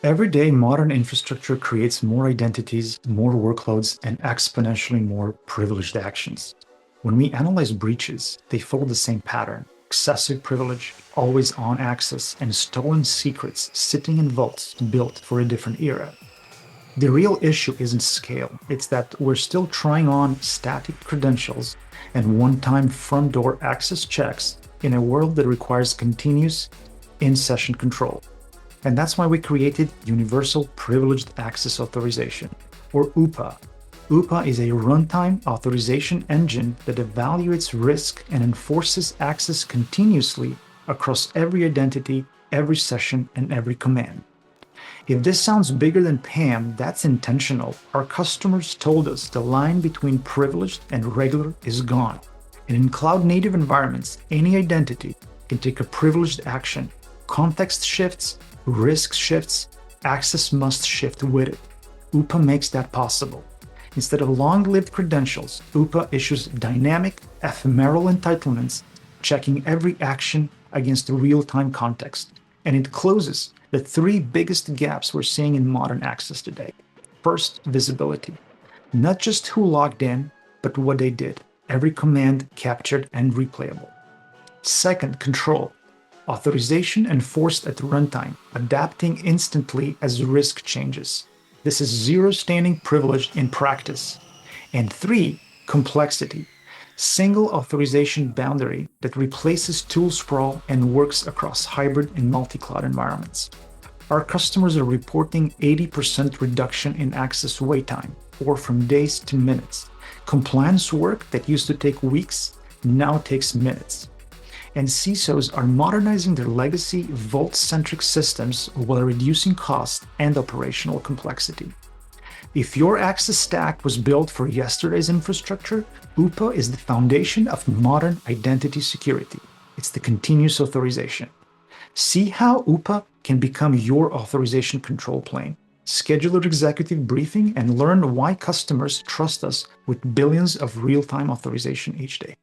Every day, modern infrastructure creates more identities, more workloads, and exponentially more privileged actions. When we analyze breaches, they follow the same pattern: excessive privilege, always on access, and stolen secrets sitting in vaults built for a different era. The real issue isn't scale, it's that we're still trying on static credentials and one time front door access checks in a world that requires continuous in session control. And that's why we created Universal Privileged Access Authorization, or UPA. UPA is a runtime authorization engine that evaluates risk and enforces access continuously across every identity, every session, and every command. If this sounds bigger than PAM, that's intentional. Our customers told us the line between privileged and regular is gone. And in cloud-native environments, any identity can take a privileged action. Context shifts, risk shifts, access must shift with it. UPA makes that possible. Instead of long-lived credentials, UPA issues dynamic, ephemeral entitlements, checking every action against real-time context. And it closes the three biggest gaps we're seeing in modern access today. First, visibility. Not just who logged in, but what they did. Every command captured and replayable. Second, control. Authorization enforced at runtime, adapting instantly as risk changes. This is zero standing privilege in practice. And three, complexity. Single authorization boundary that replaces tool sprawl and works across hybrid and multi-cloud environments. Our customers are reporting 80% reduction in access wait time, or from days to minutes. Compliance work that used to take weeks now takes minutes. And CISOs are modernizing their legacy vault-centric systems while reducing cost and operational complexity. If your access stack was built for yesterday's infrastructure, UPA is the foundation of modern identity security. It's the continuous authorization. See how UPA can become your authorization control plane. Schedule your executive briefing and learn why customers trust us with billions of real-time authorization each day.